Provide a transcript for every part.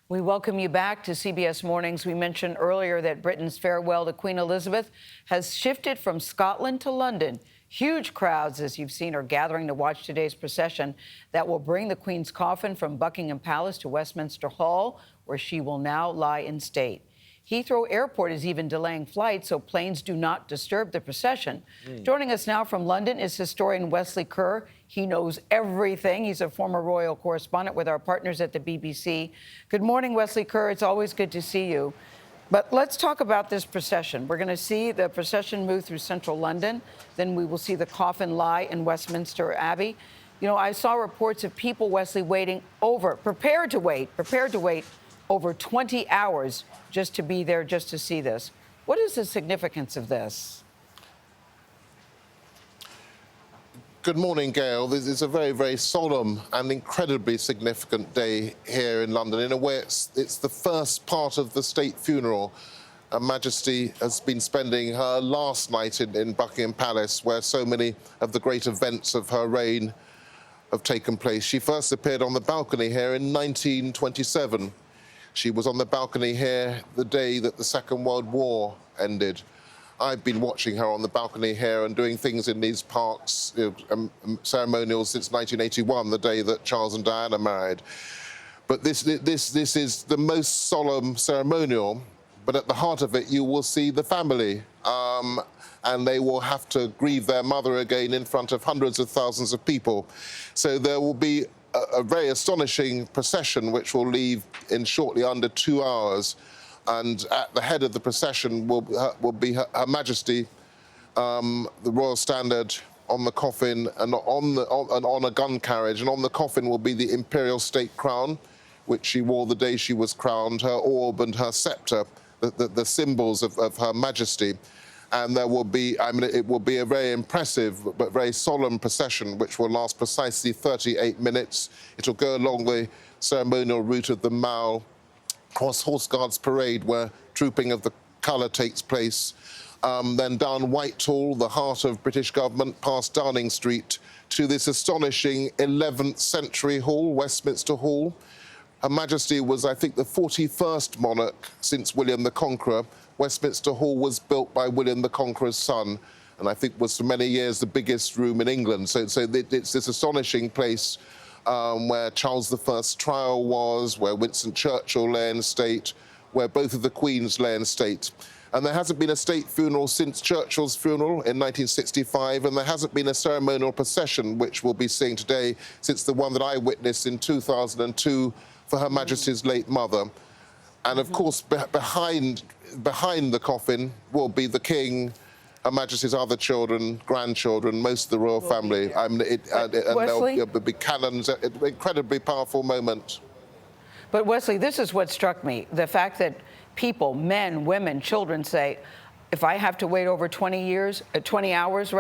We welcome you back to CBS Mornings. We mentioned earlier that Britain's farewell to Queen Elizabeth has shifted from Scotland to London. Huge crowds, as you've seen, are gathering to watch today's procession that will bring the Queen's coffin from Buckingham Palace to Westminster Hall, where she will now lie in state. Heathrow Airport is even delaying flights so planes do not disturb the procession. Joining us now from London is historian Wesley Kerr. He knows everything. He's a former royal correspondent with our partners at the BBC. Good morning, Wesley Kerr. It's always good to see you. But let's talk about this procession. We're going to see the procession move through central London. Then we will see the coffin lie in Westminster Abbey. You know, I saw reports of people, Wesley, prepared to wait over 20 hours just to be there, just to see this. What is the significance of this? Good morning, Gayle. This is a very, very solemn and incredibly significant day here in London. In a way, it's the first part of the state funeral. Her Majesty has been spending her last night in Buckingham Palace, where so many of the great events of her reign have taken place. She first appeared on the balcony here in 1927. She was on the balcony here the day that the Second World War ended. I've been watching her on the balcony here and doing things in these parks, ceremonials since 1981, the day that Charles and Diana married. But this is the most solemn ceremonial, but at the heart of it, you will see the family. And they will have to grieve their mother again in front of hundreds of thousands of people. So there will be a very astonishing procession which will leave in shortly under 2 hours. And at the head of the procession will be Her Majesty, the Royal Standard on the coffin and on a gun carriage. And on the coffin will be the Imperial State Crown, which she wore the day she was crowned, her orb and her sceptre, the symbols of Her Majesty. And there will be, it will be a very impressive but very solemn procession which will last precisely 38 minutes. It'll go along the ceremonial route of the Mall, across Horse Guards Parade, where trooping of the colour takes place, then down Whitehall, the heart of British government, past Downing Street, to this astonishing 11th century hall, Westminster Hall. Her Majesty was, I think, the 41st monarch since William the Conqueror. Westminster Hall was built by William the Conqueror's son, and I think was for many years the biggest room in England. So it's this astonishing place where Charles I's trial was, where Winston Churchill lay in state, where both of the Queens lay in state. And there hasn't been a state funeral since Churchill's funeral in 1965, and there hasn't been a ceremonial procession, which we'll be seeing today, since the one that I witnessed in 2002 for Her Majesty's late mother. And of course, behind the coffin will be the King, Her Majesty's other children, grandchildren, most of the royal family. And there'll be cannons. An incredibly powerful moment. But Wesley, this is what struck me: the fact that people, men, women, children, say, if I have to wait over 20 hours,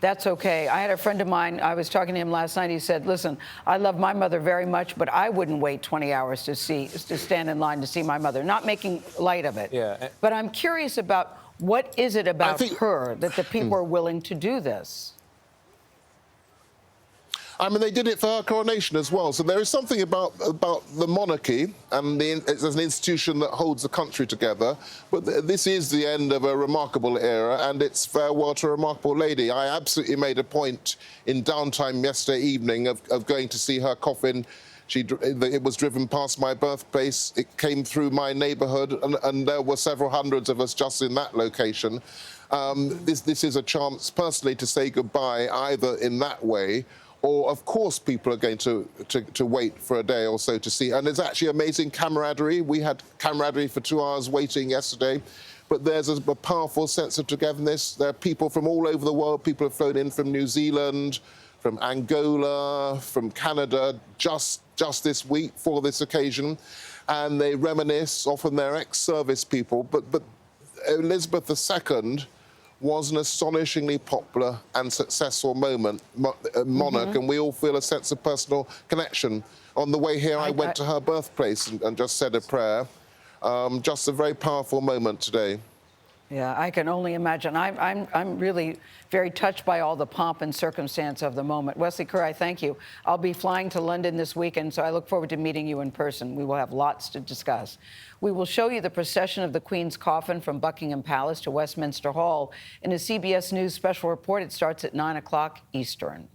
that's okay. I had a friend of mine, I was talking to him last night, he said, listen, I love my mother very much, but I wouldn't wait 20 hours to stand in line to see my mother. Not making light of it. Yeah. But I'm curious about what is it about her that the people are willing to do this? I mean, they did it for her coronation as well. So there is something about the monarchy, and it's an institution that holds the country together. But this is the end of a remarkable era, and it's farewell to a remarkable lady. I absolutely made a point in downtime yesterday evening of going to see her coffin. It was driven past my birthplace. It came through my neighbourhood, and there were several hundreds of us just in that location. This is a chance personally to say goodbye, either in that way, or, of course, people are going to wait for a day or so to see. And there's actually amazing camaraderie. We had camaraderie for 2 hours waiting yesterday. But there's a powerful sense of togetherness. There are people from all over the world. People have flown in from New Zealand, from Angola, from Canada, just this week for this occasion. And they reminisce, often they're ex-service people. But Elizabeth II was an astonishingly popular and successful monarch, and we all feel a sense of personal connection. On the way here, I went to her birthplace and just said a prayer. Just a very powerful moment today. Yeah, I can only imagine. I'm really very touched by all the pomp and circumstance of the moment. Wesley Kerr, I thank you. I'll be flying to London this weekend, so I look forward to meeting you in person. We will have lots to discuss. We will show you the procession of the Queen's coffin from Buckingham Palace to Westminster Hall in a CBS News special report. It starts at 9 o'clock Eastern.